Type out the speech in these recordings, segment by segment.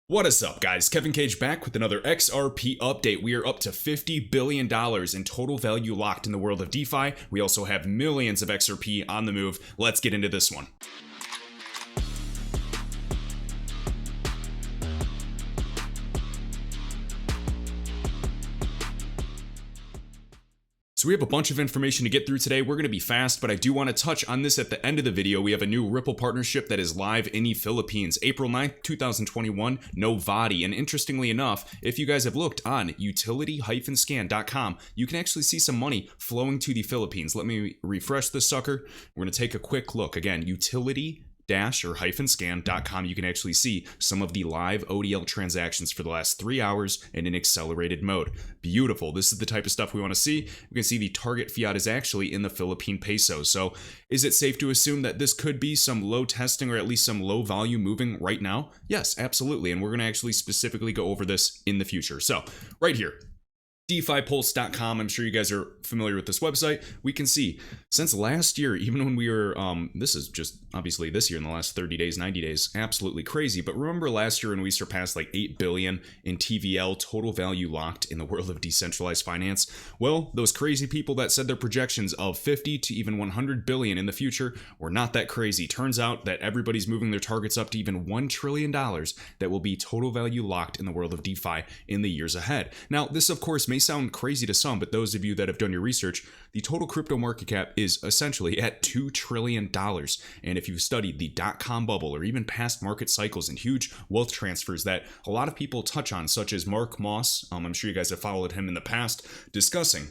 What is up, guys? Kevin Cage back with another XRP update. We are up to $50 billion in total value locked in the world of DeFi. We also have millions of XRP on the move. Let's get into this one. So we have a bunch of information to get through today. We're going to be fast, but I do want to touch on this at the end of the video. We have a new Ripple partnership that is live in the Philippines. April 9th, 2021, no VADI. And interestingly enough, if you guys have looked on utility-scan.com, you can actually see some money flowing to the Philippines. Let me refresh this sucker. We're going to take a quick look. Again, utility-scan.com, you can actually see some of the live ODL transactions for the last 3 hours in an accelerated mode. Beautiful. This is the type of stuff we want to see. We can see the target fiat is actually in the Philippine peso. So is it safe to assume that this could be some low testing or at least some low volume moving right now? Yes, absolutely. And we're going to actually specifically go over this in the future. So right here, DeFiPulse.com. I'm sure you guys are familiar with this website. We can see since last year, even when we were, this is just obviously this year in the last 30 days, 90 days, absolutely crazy. But remember last year when we surpassed like 8 billion in TVL total value locked in the world of decentralized finance? Well, those crazy people that said their projections of 50 to even 100 billion in the future were not that crazy. Turns out that everybody's moving their targets up to even $1 trillion that will be total value locked in the world of DeFi in the years ahead. Now, this of course may sound crazy to some, but those of you that have done your research, the total crypto market cap is essentially at $2 trillion. And if you've studied the dot-com bubble or even past market cycles and huge wealth transfers that a lot of people touch on, such as Mark Moss, I'm sure you guys have followed him in the past, discussing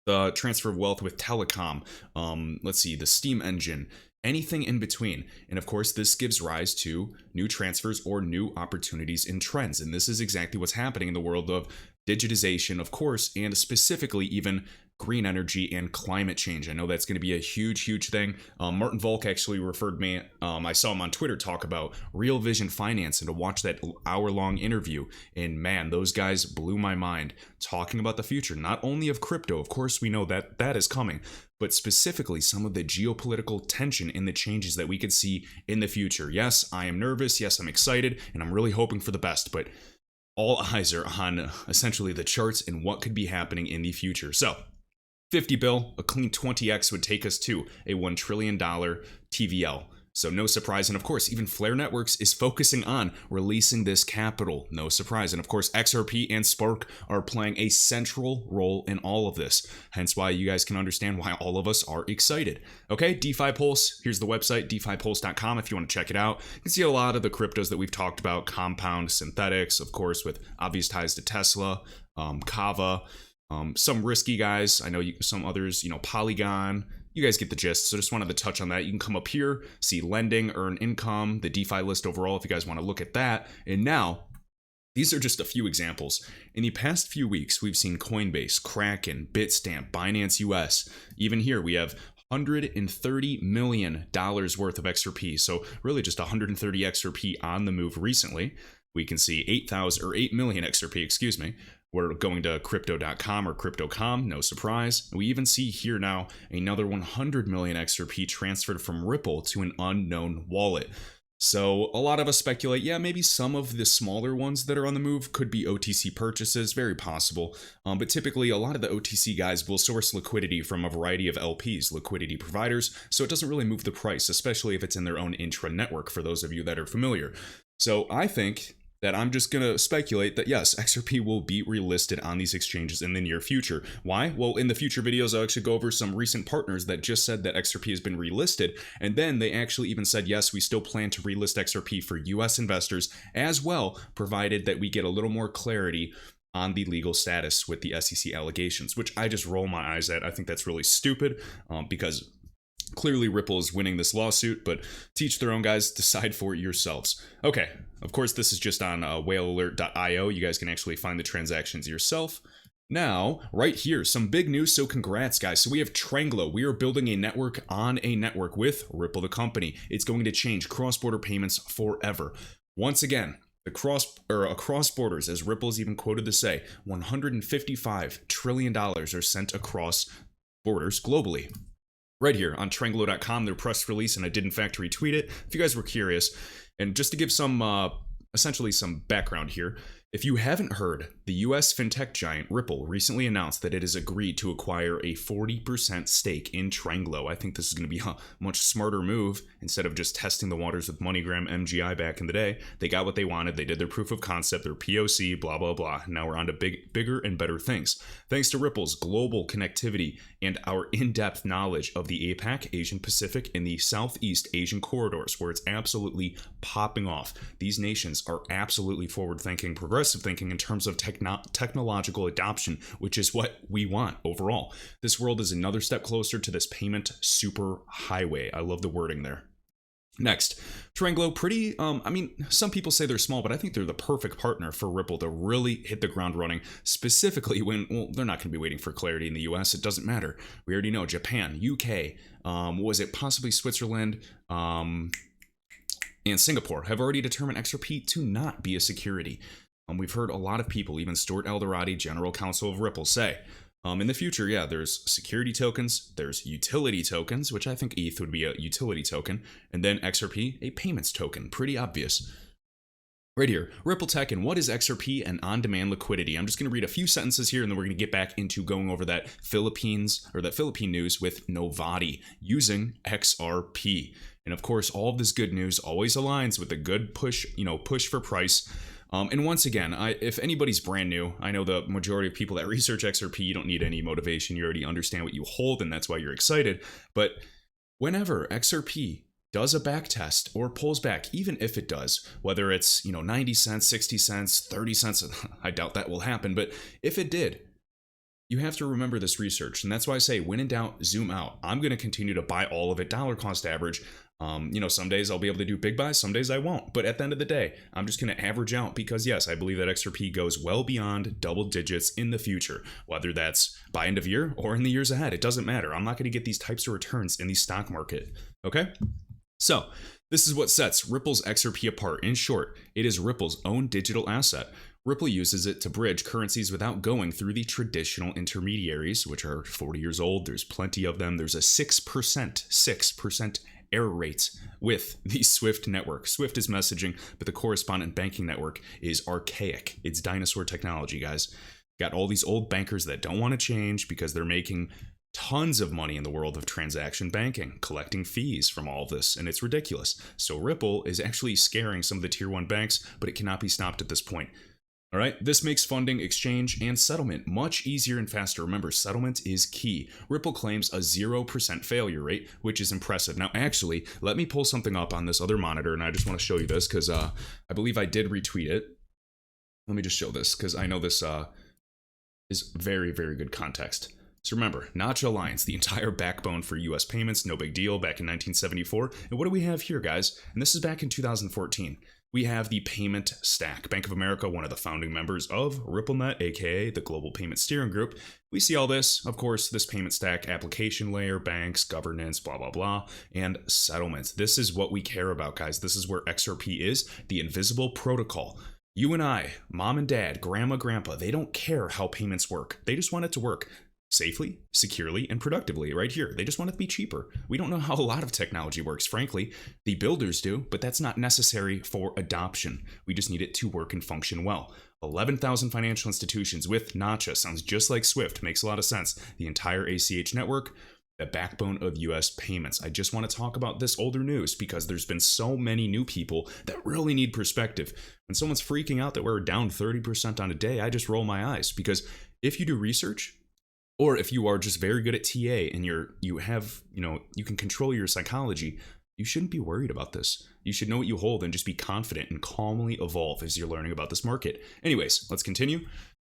the transfer of wealth with telecom, let's see, the steam engine, anything in between. And of course, this gives rise to new transfers or new opportunities in trends. And this is exactly what's happening in the world of digitization, of course, and specifically even green energy and climate change. I know that's going to be a huge thing. Martin Volk actually referred me, I saw him on Twitter talk about Real Vision Finance and to watch that hour-long interview. And man, those guys blew my mind talking about the future, not only of crypto, of course we know that that is coming, but specifically some of the geopolitical tension and the changes that we could see in the future. Yes, I am nervous. Yes, I'm excited, and I'm really hoping for the best, but all eyes are on essentially the charts and what could be happening in the future. So 50 bill, a clean 20x would take us to a $1 trillion TVL. So no surprise. And of course, even Flare Networks is focusing on releasing this capital. No surprise. And of course, XRP and Spark are playing a central role in all of this. Hence why you guys can understand why all of us are excited. Okay, DeFi Pulse. Here's the website, DeFiPulse.com, if you want to check it out. You can see a lot of the cryptos that we've talked about, Compound, Synthetics, of course, with obvious ties to Tesla, Kava, some risky guys. I know some others, Polygon. You guys get the gist, so just wanted to touch on that. You can come up here, see lending, earn income, the DeFi list overall if you guys want to look at that. And now, these are just a few examples. In the past few weeks, we've seen Coinbase, Kraken, Bitstamp, Binance US. Even here, we have $130 million worth of XRP. So really just 130 XRP on the move recently. We can see 8 million XRP, excuse me. We're going to crypto.com or crypto.com, no surprise. We even see here now another 100 million XRP transferred from Ripple to an unknown wallet. So a lot of us speculate, yeah, maybe some of the smaller ones that are on the move could be OTC purchases, very possible. But typically a lot of the OTC guys will source liquidity from a variety of LPs, liquidity providers, so it doesn't really move the price, especially if it's in their own intra-network, for those of you that are familiar. So I think that I'm just going to speculate that yes, XRP will be relisted on these exchanges in the near future. Why? Well, in the future videos, I'll actually go over some recent partners that just said that XRP has been relisted. And then they actually even said, yes, we still plan to relist XRP for US investors as well, provided that we get a little more clarity on the legal status with the SEC allegations, which I just roll my eyes at. I think that's really stupid because clearly Ripple is winning this lawsuit, but teach their own, guys. Decide for yourselves. Okay, of course, this is just on whalealert.io. You guys can actually find the transactions yourself. Now, right here, some big news, so congrats, guys. So we have Tranglo. We are building a network on a network with Ripple, the company. It's going to change cross-border payments forever. Once again, across borders, as Ripple is even quoted to say, $155 trillion are sent across borders globally. Right here on Tranglo.com, their press release, and I did in fact retweet it if you guys were curious. And just to give some essentially some background here. If you haven't heard, the US fintech giant Ripple recently announced that it has agreed to acquire a 40% stake in Tranglo. I think this is going to be a much smarter move. Instead of just testing the waters with MoneyGram MGI back in the day, they got what they wanted. They did their proof of concept, their POC, blah, blah, blah. Now we're on to bigger and better things. Thanks to Ripple's global connectivity and our in-depth knowledge of the APAC, Asian Pacific, and the Southeast Asian corridors, where it's absolutely popping off. These nations are absolutely forward-thinking, progressive thinking in terms of technological adoption, which is what we want overall. This world is another step closer to this payment super highway. I love the wording there. Next, Tranglo, pretty, some people say they're small, but I think they're the perfect partner for Ripple to really hit the ground running, specifically when, well, they're not going to be waiting for clarity in the US. It doesn't matter. We already know Japan, UK, was it possibly Switzerland, and Singapore have already determined XRP to not be a security. We've heard a lot of people, even Stuart Alderati, General Counsel of Ripple, say, in the future, yeah, there's security tokens, there's utility tokens, which I think ETH would be a utility token, and then XRP, a payments token. Pretty obvious. Right here, Ripple Tech and what is XRP and on-demand liquidity. I'm just going to read a few sentences here, and then we're going to get back into going over that Philippine news with Novati using XRP. And of course, all of this good news always aligns with the good push for price. And once again, if anybody's brand new, I know the majority of people that research XRP, you don't need any motivation. You already understand what you hold, and that's why you're excited. But whenever XRP does a back test or pulls back, even if it does, whether it's 90 cents, 60 cents, 30 cents, I doubt that will happen. But if it did, you have to remember this research. And that's why I say, when in doubt, zoom out. I'm going to continue to buy all of it, dollar cost average. Some days I'll be able to do big buys, some days I won't. But at the end of the day, I'm just going to average out because, yes, I believe that XRP goes well beyond double digits in the future, whether that's by end of year or in the years ahead. It doesn't matter. I'm not going to get these types of returns in the stock market. Okay? So this is what sets Ripple's XRP apart. In short, it is Ripple's own digital asset. Ripple uses it to bridge currencies without going through the traditional intermediaries, which are 40 years old. There's plenty of them. There's a 6% error rates with the SWIFT network. SWIFT is messaging, but the correspondent banking network is archaic. It's dinosaur technology, guys. Got all these old bankers that don't want to change because they're making tons of money in the world of transaction banking, collecting fees from all of this, and it's ridiculous. So Ripple is actually scaring some of the tier 1 banks, but it cannot be stopped at this point. All right, this makes funding, exchange, and settlement much easier and faster. Remember, settlement is key. Ripple claims a 0% failure rate, which is impressive. Now, actually, let me pull something up on this other monitor, and I just want to show you this because I believe I did retweet it. Let me just show this because I know this is very, very good context. So remember, Notch Alliance, the entire backbone for US payments, no big deal, back in 1974. And what do we have here, guys? And this is back in 2014. We have the payment stack. Bank of America, one of the founding members of RippleNet, aka the Global Payment Steering Group. We see all this, of course, this payment stack, application layer, banks, governance, blah, blah, blah, and settlements. This is what we care about, guys. This is where XRP is, the invisible protocol. You and I, mom and dad, grandma, grandpa, they don't care how payments work. They just want it to work safely, securely, and productively right here. They just want it to be cheaper. We don't know how a lot of technology works, frankly. The builders do, but that's not necessary for adoption. We just need it to work and function well. 11,000 financial institutions with Nacha sounds just like SWIFT, makes a lot of sense. The entire ACH network, the backbone of US payments. I just want to talk about this older news because there's been so many new people that really need perspective. When someone's freaking out that we're down 30% on a day, I just roll my eyes because if you do research, or if you are just very good at TA and you can control your psychology, you shouldn't be worried about this. You should know what you hold and just be confident and calmly evolve as you're learning about this market. Anyways, let's continue.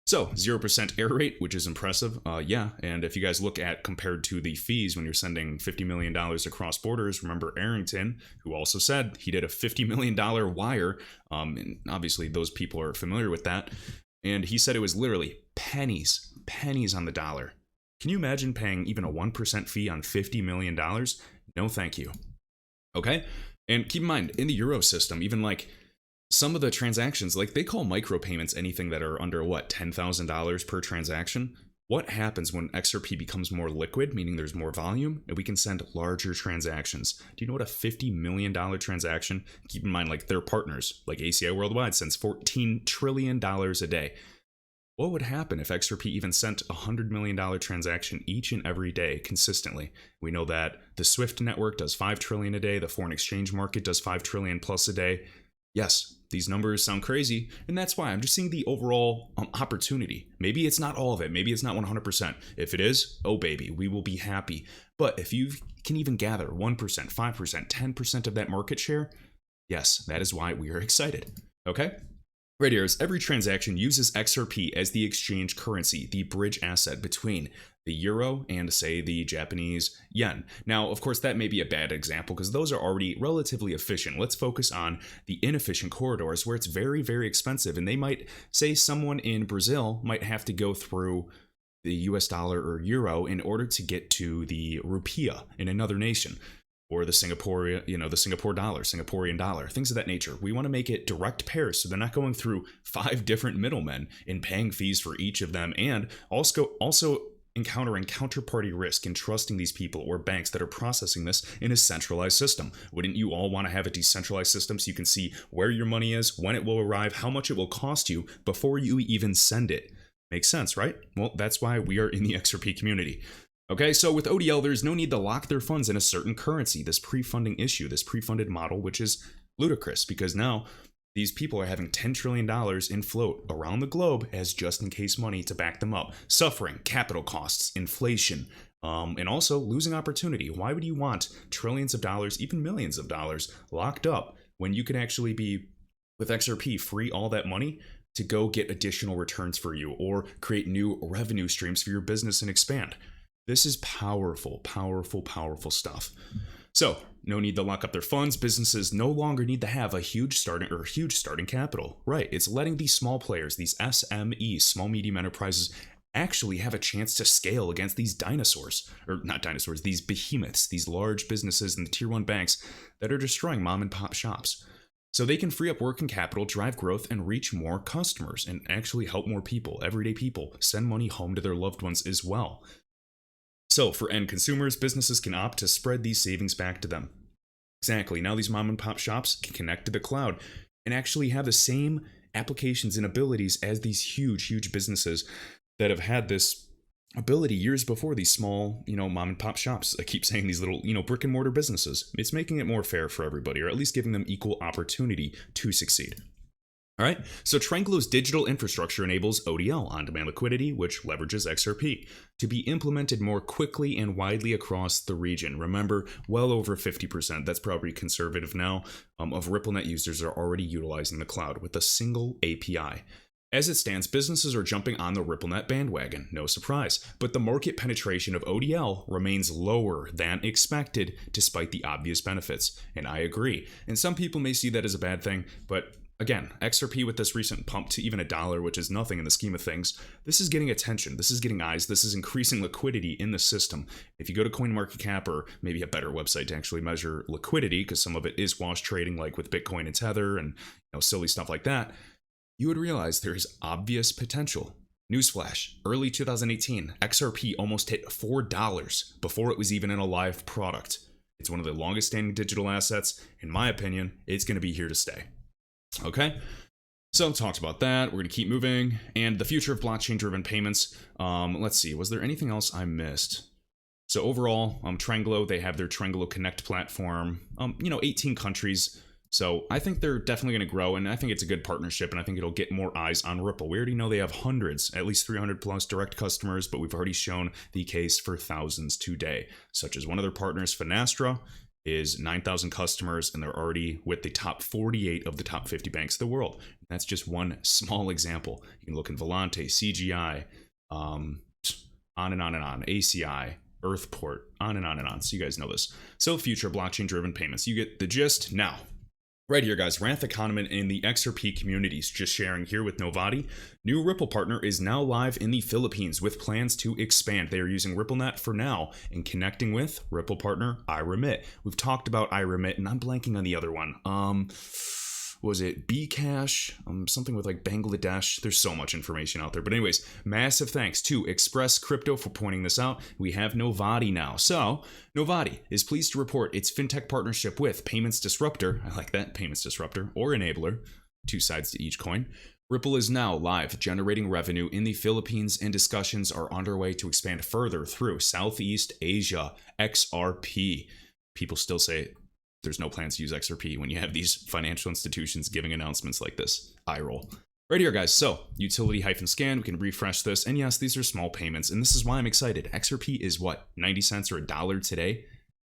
So 0% error rate, which is impressive. Yeah, and if you guys look at compared to the fees when you're sending $50 million across borders, remember Arrington, who also said he did a $50 million wire. And obviously those people are familiar with that. And he said it was literally pennies on the dollar. Can you imagine paying even a 1% fee on $50 million? No, thank you. Okay? And keep in mind, in the Euro system, even like some of the transactions, like they call micropayments anything that are under what, $10,000 per transaction? What happens when XRP becomes more liquid, meaning there's more volume, and we can send larger transactions? Do you know what a $50 million transaction? Keep in mind, like their partners, like ACI Worldwide sends $14 trillion a day. What would happen if XRP even sent a $100 million transaction each and every day consistently? We know that the SWIFT network does $5 trillion a day, the foreign exchange market does $5 trillion plus a day. Yes, these numbers sound crazy, and that's why I'm just seeing the overall opportunity. Maybe it's not all of it, maybe it's not 100%. If it is, oh baby, we will be happy. But if you can even gather 1%, 5%, 10% of that market share, yes, that is why we are excited. Okay? Right here is every transaction uses XRP as the exchange currency, the bridge asset between the euro and, say, the Japanese yen. Now, of course, that may be a bad example because those are already relatively efficient. Let's focus on the inefficient corridors where it's very, very expensive. And they might, say, someone in Brazil might have to go through the US dollar or euro in order to get to the rupiah in another nation. Or the Singapore dollar, Singaporean dollar, things of that nature. We want to make it direct pairs so they're not going through 5 different middlemen and paying fees for each of them, and also encountering counterparty risk in trusting these people or banks that are processing this in a centralized system. Wouldn't you all want to have a decentralized system so you can see where your money is, when it will arrive, how much it will cost you before you even send it? Makes sense, right? Well, that's why we are in the XRP community. Okay, so with ODL, there's no need to lock their funds in a certain currency, this pre-funding issue, this pre-funded model, which is ludicrous because now these people are having $10 trillion in float around the globe as just-in-case money to back them up, suffering capital costs, inflation, and also losing opportunity. Why would you want trillions of dollars, even millions of dollars, locked up when you can actually be, with XRP, free all that money to go get additional returns for you or create new revenue streams for your business and expand? This is powerful, powerful, powerful stuff. So, no need to lock up their funds. Businesses no longer need to have a huge starting capital. Right, it's letting these small players, these SMEs, small medium enterprises, actually have a chance to scale against these dinosaurs, or not dinosaurs, these behemoths, these large businesses and the tier 1 banks that are destroying mom and pop shops. So they can free up working capital, drive growth, and reach more customers, and actually help more people, everyday people, send money home to their loved ones as well. So for end consumers, businesses can opt to spread these savings back to them. Exactly, now these mom and pop shops can connect to the cloud and actually have the same applications and abilities as these huge, huge businesses that have had this ability years before these small, mom and pop shops. I keep saying these little, brick and mortar businesses. It's making it more fair for everybody, or at least giving them equal opportunity to succeed. All right, so Trianglo's digital infrastructure enables ODL, on-demand liquidity, which leverages XRP, to be implemented more quickly and widely across the region. Remember, well over 50%, that's probably conservative now, of RippleNet users are already utilizing the cloud with a single API. As it stands, businesses are jumping on the RippleNet bandwagon, no surprise, but the market penetration of ODL remains lower than expected despite the obvious benefits, and I agree. And some people may see that as a bad thing, but again, XRP with this recent pump to even $1, which is nothing in the scheme of things, this is getting attention, this is getting eyes, this is increasing liquidity in the system. If you go to CoinMarketCap, or maybe a better website to actually measure liquidity, because some of it is wash trading, like with Bitcoin and Tether and silly stuff like that, you would realize there is obvious potential. Newsflash, early 2018, XRP almost hit $4 before it was even in a live product. It's one of the longest standing digital assets. In my opinion, it's going to be here to stay. Okay, so talked about that. We're going to keep moving. And the future of blockchain-driven payments. Let's see, was there anything else I missed? So overall, Trianglo, they have their Trianglo Connect platform, 18 countries. So I think they're definitely going to grow, and I think it's a good partnership, and I think it'll get more eyes on Ripple. We already know they have hundreds, at least 300 plus direct customers, but we've already shown the case for thousands today, such as one of their partners, Finastra, is 9,000 customers, and they're already with the top 48 of the top 50 banks of the world. That's just one small example. You can look in Volante, CGI, on and on and on, ACI, Earthport, on and on and on. So you guys know this. So future blockchain-driven payments. You get the gist. Now, right here, guys, Rath Economan in the XRP communities, just sharing here with Novati. New Ripple partner is now live in the Philippines with plans to expand. They are using RippleNet for now and connecting with Ripple partner iRemit. We've talked about iRemit, and I'm blanking on the other one. was it Bcash, something with like Bangladesh. There's so much information out there. But anyways, massive thanks to Express Crypto for pointing this out. We have Novati now. So Novati is pleased to report its fintech partnership with Payments Disruptor. I like that, Payments Disruptor, or Enabler, two sides to each coin. Ripple is now live, generating revenue in the Philippines, and discussions are underway to expand further through Southeast Asia. XRP. People still say there's no plans to use XRP when you have these financial institutions giving announcements like this. Eye roll. Right here, guys. So, utility-scan, we can refresh this. And yes, these are small payments, and this is why I'm excited. XRP is what, 90 cents or $1 today?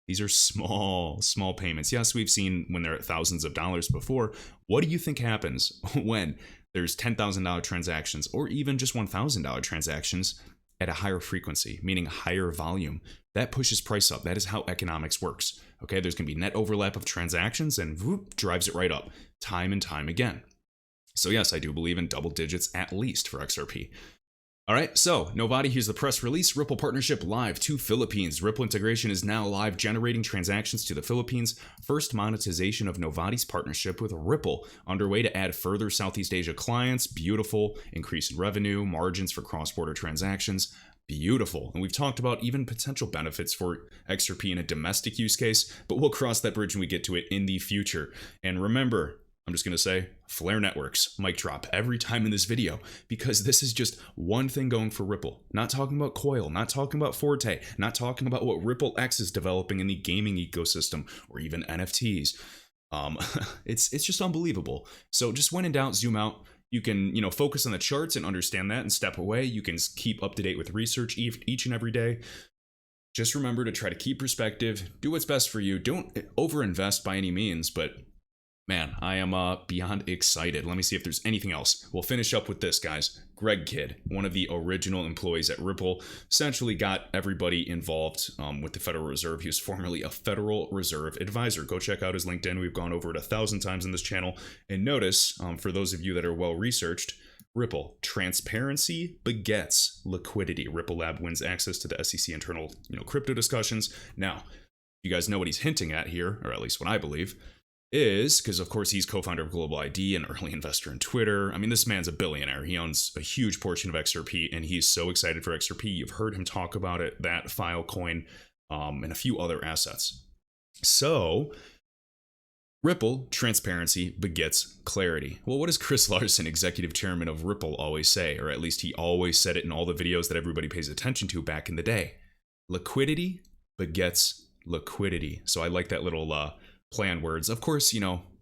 These are small payments. Yes, we've seen when they're at thousands of dollars before. What do you think happens when there's $10,000 transactions or even just $1,000 transactions at a higher frequency, meaning higher volume? That pushes price up. That is how economics works. Okay, there's going to be net overlap of transactions and whoop, drives it right up time and time again. So yes, I do believe in double digits at least for XRP. All right, so Novati, here's the press release. Ripple partnership live to Philippines. Ripple integration is now live, generating transactions to the Philippines. First monetization of Novati's partnership with Ripple underway to add further Southeast Asia clients. Beautiful. Increase in revenue, margins for cross-border transactions. Beautiful. And we've talked about even potential benefits for XRP in a domestic use case, but we'll cross that bridge when we get to it in the future. And remember, I'm just going to say FLR Networks, mic drop every time in this video, because this is just one thing going for Ripple. Not talking about Coil, not talking about Forte, not talking about what Ripple X is developing in the gaming ecosystem, or even NFTs. It's just unbelievable. So just when in doubt, zoom out. You can, focus on the charts and understand that and step away. You can keep up to date with research each and every day. Just remember to try to keep perspective, do what's best for you. Don't overinvest by any means, but man, I am beyond excited. Let me see if there's anything else. We'll finish up with this, guys. Greg Kidd, one of the original employees at Ripple, essentially got everybody involved with the Federal Reserve. He was formerly a Federal Reserve advisor. Go check out his LinkedIn. We've gone over it 1,000 times in this channel. And notice, for those of you that are well-researched, Ripple, transparency begets liquidity. Ripple Lab wins access to the SEC internal crypto discussions. Now, you guys know what he's hinting at here, or at least what I believe, is, because of course he's co-founder of Global ID and early investor in Twitter. I mean, this man's a billionaire. He owns a huge portion of XRP, and he's so excited for XRP. You've heard him talk about it, that Filecoin, and a few other assets. So, Ripple, transparency begets clarity. Well, what does Chris Larsen, executive chairman of Ripple, always say? Or at least he always said it in all the videos that everybody pays attention to back in the day. Liquidity begets liquidity. So I like that little play on words. Of course,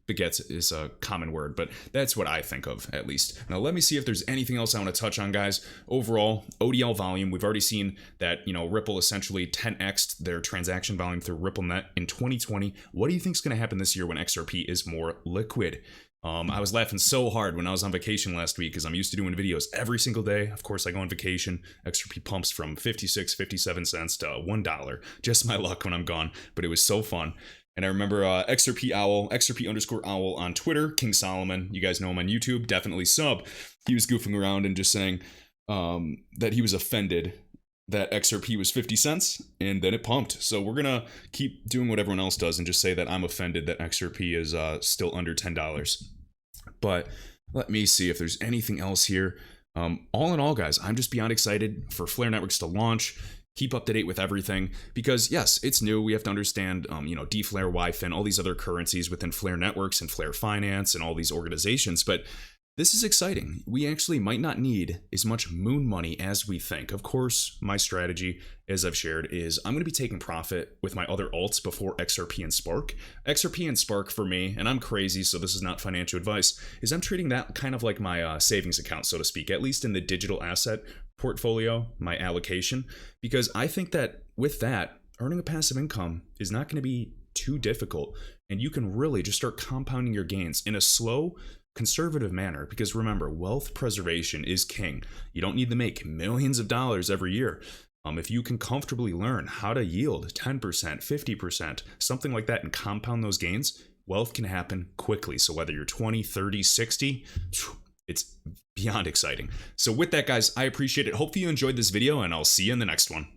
begets is a common word, but that's what I think of, at least. Now, let me see if there's anything else I want to touch on, guys. Overall, ODL volume, we've already seen that, Ripple essentially 10x'd their transaction volume through RippleNet in 2020. What do you think is going to happen this year when XRP is more liquid? I was laughing so hard when I was on vacation last week because I'm used to doing videos every single day. Of course, I go on vacation. XRP pumps from 56, 57 cents to $1. Just my luck when I'm gone, but it was so fun. And I remember XRP Owl, XRP_Owl on Twitter, King Solomon, you guys know him on YouTube, definitely sub. He was goofing around and just saying that he was offended that XRP was 50 cents and then it pumped. So we're going to keep doing what everyone else does and just say that I'm offended that XRP is still under $10. But let me see if there's anything else here. All in all, guys, I'm just beyond excited for FLR Networks to launch. Keep up to date with everything because yes, it's new. We have to understand, DFLR, YFIN, all these other currencies within FLR Networks and FLR Finance and all these organizations. But this is exciting. We actually might not need as much moon money as we think. Of course, my strategy, as I've shared, is I'm going to be taking profit with my other alts before XRP and Spark. XRP and Spark for me, and I'm crazy, so this is not financial advice, is I'm treating that kind of like my savings account, so to speak, at least in the digital asset portfolio, my allocation, because I think that with that, earning a passive income is not going to be too difficult, and you can really just start compounding your gains in a slow, conservative manner, because remember, wealth preservation is king. You don't need to make millions of dollars every year. If you can comfortably learn how to yield 10%, 50%, something like that, and compound those gains, wealth can happen quickly. So whether you're 20, 30, 60, it's beyond exciting. So with that, guys, I appreciate it. Hopefully you enjoyed this video, and I'll see you in the next one.